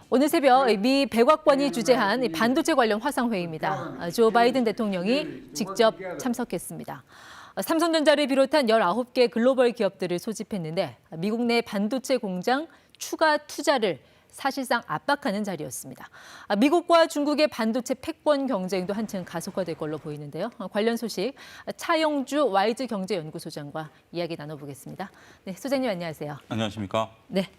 오늘 새벽 미 백악관이 주재한 반도체 관련 화상회의입니다. 조 바이든 대통령이 직접 참석했습니다. 삼성전자를 비롯한 19개 글로벌 기업들을 소집했는데 미국 내 반도체 공장 추가 투자를 사실상 압박하는 자리였습니다. 미국과 중국의 반도체 패권 경쟁도 한층 가속화될 걸로 보이는데요. 관련 소식 차영주 와이즈 경제연구소장과 이야기 나눠보겠습니다. 네, 소장님 안녕하세요. 안녕하십니까? 네.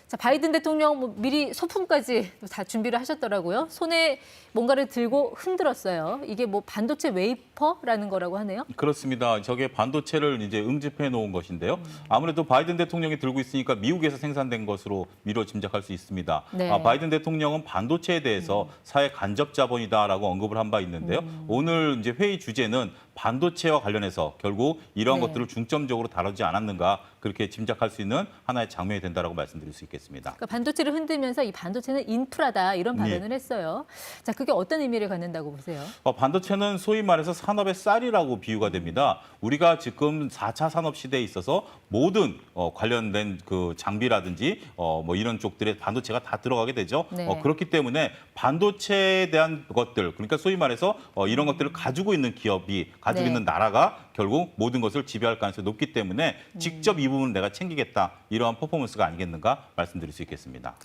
자, 바이든 대통령 미리 소품까지 다 준비를 하셨더라고요. 손에 뭔가를 들고 흔들었어요. 이게 반도체 웨이퍼라는 거라고 하네요. 그렇습니다. 저게 반도체를 이제 응집해 놓은 것인데요. 아무래도 바이든 대통령이 들고 있으니까 미국에서 생산된 것으로 미뤄 짐작할 수 있습니다. 네. 바이든 대통령은 반도체에 대해서 사회 간접 자본이다라고 언급을 한 바 있는데요. 오늘 이제 회의 주제는 반도체와 관련해서 결국 이러한 네. 것들을 중점적으로 다루지 않았는가 그렇게 짐작할 수 있는 하나의 장면이 된다라고 말씀드릴 수 있겠습니다. 그러니까 반도체를 흔들면서 이 반도체는 인프라다 이런 발언을 했어요. 자, 그게 어떤 의미를 갖는다고 보세요? 반도체는 소위 말해서 산업의 쌀이라고 비유가 됩니다. 우리가 지금 4차 산업 시대에 있어서 모든 관련된 그 장비라든지 뭐 이런 쪽들의 반도체가 다 들어가게 되죠. 네. 그렇기 때문에 반도체에 대한 것들, 그러니까 소위 말해서 이런 것들을 가지고 있는 기업이 가지고 네. 있는 나라가 결국 모든 것을 지배할 가능성이 높기 때문에 직접 이 부분을 내가 챙기겠다. 이러한 퍼포먼스가 아니겠는가 말씀드릴 수 있겠습니다.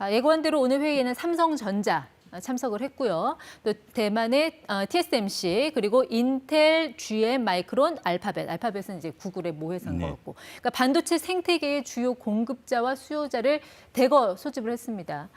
예고한 대로 오늘 회의에는 삼성전자 참석을 했고요. 또 대만의 TSMC 그리고 인텔, GM, 마이크론, 알파벳은 이제 구글의 모회사인 네. 거였고, 그러니까 반도체 생태계의 주요 공급자와 수요자를 대거 소집을 했습니다.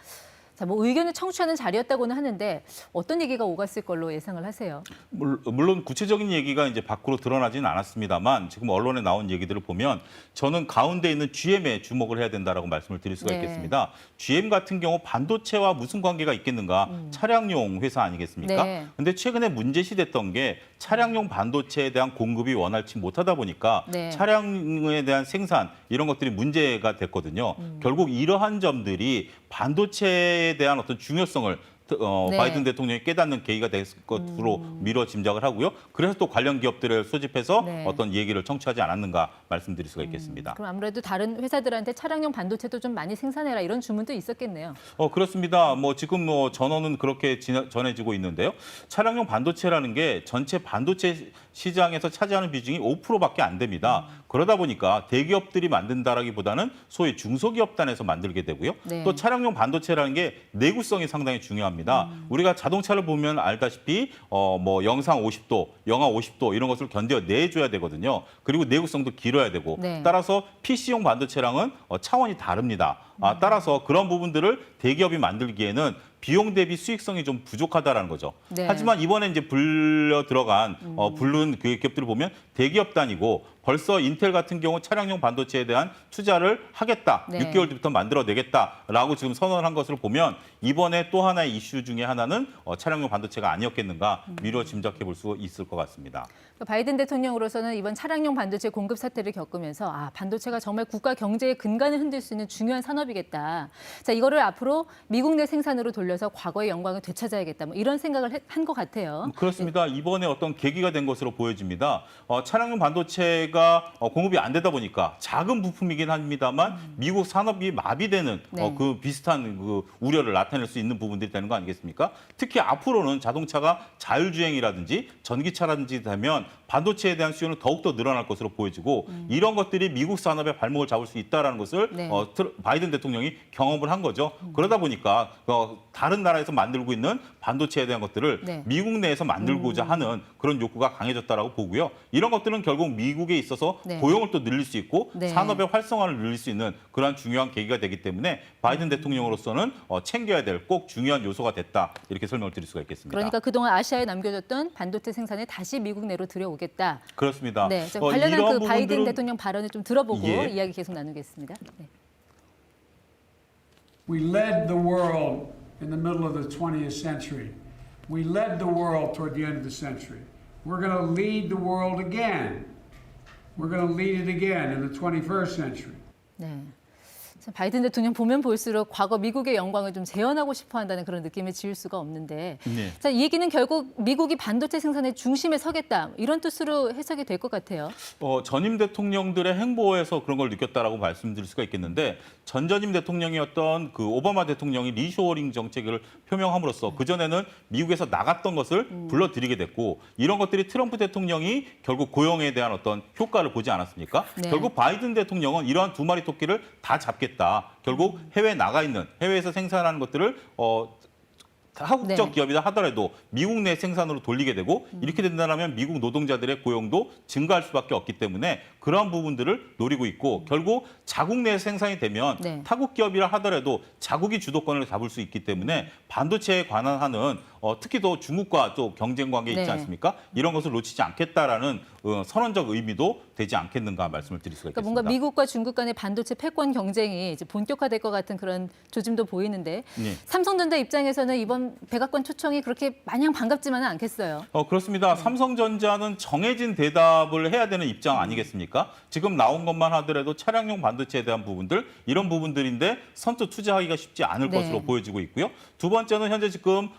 자, 의견을 청취하는 자리였다고는 하는데 어떤 얘기가 오갔을 걸로 예상을 하세요? 물론 구체적인 얘기가 이제 밖으로 드러나지는 않았습니다만 지금 언론에 나온 얘기들을 보면 저는 가운데 있는 GM에 주목을 해야 된다라고 말씀을 드릴 수가 네. 있겠습니다. GM 같은 경우 반도체와 무슨 관계가 있겠는가? 차량용 회사 아니겠습니까? 네. 근데 최근에 문제시됐던 게 차량용 반도체에 대한 공급이 원활치 못하다 보니까 네. 차량에 대한 생산 이런 것들이 문제가 됐거든요. 결국 이러한 점들이 반도체에 대한 어떤 중요성을 네. 바이든 대통령이 깨닫는 계기가 될 것으로 미뤄 짐작을 하고요. 그래서 또 관련 기업들을 소집해서 네. 어떤 얘기를 청취하지 않았는가 말씀드릴 수가 있겠습니다. 그럼 아무래도 다른 회사들한테 차량용 반도체도 좀 많이 생산해라 이런 주문도 있었겠네요. 그렇습니다. 지금 전언은 그렇게 전해지고 있는데요. 차량용 반도체라는 게 전체 반도체 시장에서 차지하는 비중이 5%밖에 안 됩니다. 그러다 보니까 대기업들이 만든다라기보다는 소위 중소기업단에서 만들게 되고요. 네. 또 차량용 반도체라는 게 내구성이 상당히 중요합니다. 우리가 자동차를 보면 알다시피 영상 50도, 영하 50도 이런 것을 견뎌내줘야 되거든요. 그리고 내구성도 길어야 되고 네. 따라서 PC용 반도체랑은 차원이 다릅니다. 따라서 그런 부분들을 대기업이 만들기에는 비용 대비 수익성이 좀 부족하다라는 거죠. 네. 하지만 이번에 이제 부른 그 기업들을 보면 대기업 단위고 벌써 인텔 같은 경우 차량용 반도체에 대한 투자를 하겠다. 네. 6개월 뒤부터 만들어내겠다라고 지금 선언한 것을 보면 이번에 또 하나의 이슈 중에 하나는 차량용 반도체가 아니었겠는가 미뤄 짐작해 볼 수 있을 것 같습니다. 바이든 대통령으로서는 이번 차량용 반도체 공급 사태를 겪으면서 반도체가 정말 국가 경제의 근간을 흔들 수 있는 중요한 산업이겠다. 자, 이거를 앞으로 미국 내 생산으로 돌려서 과거의 영광을 되찾아야겠다. 이런 생각을 한 것 같아요. 그렇습니다. 이번에 어떤 계기가 된 것으로 보여집니다. 차량용 반도체가 공급이 안 되다 보니까 작은 부품이긴 합니다만 미국 산업이 마비되는 네. 그 비슷한 그 우려를 나타낼 수 있는 부분들이 되는 거 아니겠습니까? 특히 앞으로는 자동차가 자율주행이라든지 전기차라든지 되면 반도체에 대한 수요는 더욱더 늘어날 것으로 보여지고 이런 것들이 미국 산업의 발목을 잡을 수 있다는 것을 네. 바이든 대통령이 경험을 한 거죠. 그러다 보니까 다른 나라에서 만들고 있는 반도체에 대한 것들을 네. 미국 내에서 만들고자 하는 그런 욕구가 강해졌다라고 보고요. 이런 것들은 결국 미국에 있어서 네. 고용을 또 늘릴 수 있고 네. 산업의 활성화를 늘릴 수 있는 그러한 중요한 계기가 되기 때문에 바이든 대통령으로서는 챙겨야 될 꼭 중요한 요소가 됐다. 이렇게 설명을 드릴 수가 있겠습니다. 그러니까 그동안 아시아에 남겨졌던 반도체 생산을 다시 미국 내로 들여오겠다. 그렇습니다. 네, 자, 관련한 이러한 그 바이든 부분들은- 대통령 발언을 좀 들어보고 예. 이야기 계속 나누겠습니다. 네. We led the world in the middle of the 20th century. We led the world toward the end of the century. We're going to lead the world again. We're going to lead it again in the 21st century. 네. 참 바이든 대통령 보면 볼수록 과거 미국의 영광을 좀 재현하고 싶어 한다는 그런 느낌을 지울 수가 없는데 네. 자, 이 얘기는 결국 미국이 반도체 생산의 중심에 서겠다 이런 뜻으로 해석이 될 것 같아요. 전임 대통령들의 행보에서 그런 걸 느꼈다라고 말씀드릴 수가 있겠는데 전전임 대통령이었던 그 오바마 대통령이 리쇼어링 정책을 표명함으로써 그전에는 미국에서 나갔던 것을 불러들이게 됐고 이런 것들이 트럼프 대통령이 결국 고용에 대한 어떤 효과를 보지 않았습니까? 네. 결국 바이든 대통령은 이러한 두 마리 토끼를 다 잡겠다. 결국 해외에 나가 있는 해외에서 생산하는 것들을 한국적 네. 기업이다 하더라도 미국 내 생산으로 돌리게 되고 이렇게 된다면 미국 노동자들의 고용도 증가할 수밖에 없기 때문에 그러한 부분들을 노리고 있고 결국 자국 내 생산이 되면 네. 타국 기업이라 하더라도 자국이 주도권을 잡을 수 있기 때문에 반도체에 관한 하는 특히 더 중국과 또 경쟁 관계 있지 네. 않습니까? 이런 것을 놓치지 않겠다라는 선언적 의미도 되지 않겠는가 말씀을 드릴 수가 그러니까 있겠습니다. 뭔가 미국과 중국 간의 반도체 패권 경쟁이 이제 본격화될 것 같은 그런 조짐도 보이는데 네. 삼성전자 입장에서는 이번 백악관 초청이 그렇게 마냥 반갑지만은 않겠어요. 그렇습니다. 삼성전자는 정해진 대답을 해야 되는 입장 아니겠습니까? 지금 나온 것만 하더라도 차량용 반도체에 대한 부분들, 이런 부분들인데 선뜻 투자하기가 쉽지 않을 네. 것으로 보여지고 있고요. 두 번째는 현재 지금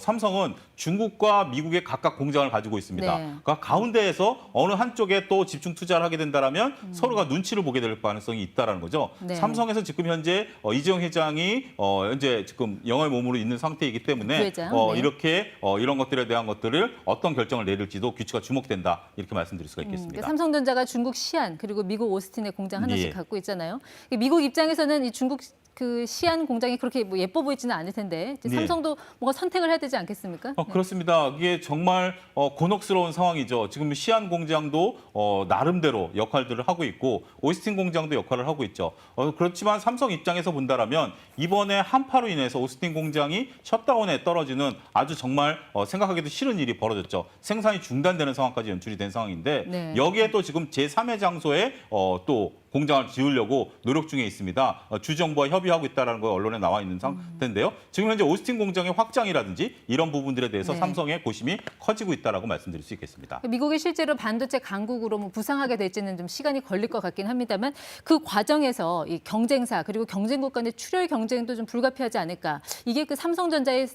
삼성은 중국과 미국에 각각 공장을 가지고 있습니다. 네. 그러니까 가운데에서 어느 한쪽에 또 집중 투자를 하게 된다면 서로가 눈치를 보게 될 가능성이 있다라는 거죠. 네. 삼성에서 지금 현재 이재용 회장이 현재 지금 영화의 몸으로 있는 상태이기 때문에 부회장, 네. 이렇게 이런 것들에 대한 것들을 어떤 결정을 내릴지도 귀추가 주목된다 이렇게 말씀드릴 수가 있겠습니다. 그러니까 삼성전자가 중국 시안 그리고 미국 오스틴에 공장 하나씩 예. 갖고 있잖아요. 미국 입장에서는 이 중국 그 시안 공장이 그렇게 뭐 예뻐 보이지는 않을 텐데 이제 네. 삼성도 뭔가 선택을 해야 되지 않겠습니까? 그렇습니다. 이게 정말 곤혹스러운 상황이죠. 지금 시안 공장도 나름대로 역할들을 하고 있고 오스틴 공장도 역할을 하고 있죠. 그렇지만 삼성 입장에서 본다라면 이번에 한파로 인해서 오스틴 공장이 셧다운에 떨어지는 아주 정말 생각하기도 싫은 일이 벌어졌죠. 생산이 중단되는 상황까지 연출이 된 상황인데 네. 여기에 또 지금 제3의 장소에 또 공장을 지으려고 노력 중에 있습니다. 주정부와 협의하고 있다는 거 언론에 나와 있는 상태인데요. 지금 현재 오스틴 공장의 확장이라든지 이런 부분들에 대해서 네. 삼성의 고심이 커지고 있다라고 말씀드릴 수 있겠습니다. 미국이 실제로 반도체 강국으로 뭐 부상하게 될지는 좀 시간이 걸릴 것 같긴 합니다만 그 과정에서 이 경쟁사 그리고 경쟁국 간의 출혈 경쟁도 좀 불가피하지 않을까. 이게 그 삼성전자의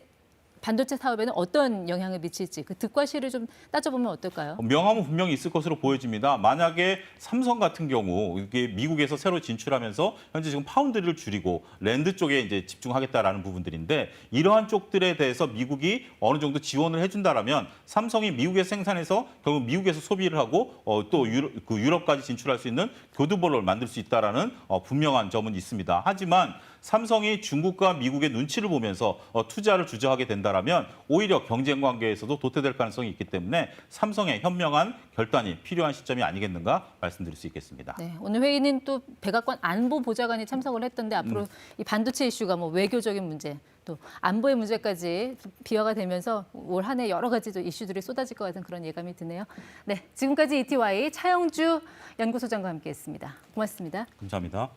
반도체 사업에는 어떤 영향을 미칠지 그 득과 실을 좀 따져보면 어떨까요? 명함은 분명히 있을 것으로 보여집니다. 만약에 삼성 같은 경우 이게 미국에서 새로 진출하면서 현재 지금 파운드리를 줄이고 랜드 쪽에 이제 집중하겠다라는 부분들인데 이러한 쪽들에 대해서 미국이 어느 정도 지원을 해준다라면 삼성이 미국에서 생산해서 결국 미국에서 소비를 하고 또 유럽까지 진출할 수 있는 교두보를 만들 수 있다라는 분명한 점은 있습니다. 하지만 삼성이 중국과 미국의 눈치를 보면서 투자를 주저하게 된다라면 오히려 경쟁 관계에서도 도태될 가능성이 있기 때문에 삼성의 현명한 결단이 필요한 시점이 아니겠는가 말씀드릴 수 있겠습니다. 네, 오늘 회의는 또 백악관 안보 보좌관이 참석을 했던데 앞으로 이 반도체 이슈가 뭐 외교적인 문제 또 안보의 문제까지 비화가 되면서 올 한 해 여러 가지 이슈들이 쏟아질 것 같은 그런 예감이 드네요. 네, 지금까지 ETY 차영주 연구소장과 함께했습니다. 고맙습니다. 감사합니다.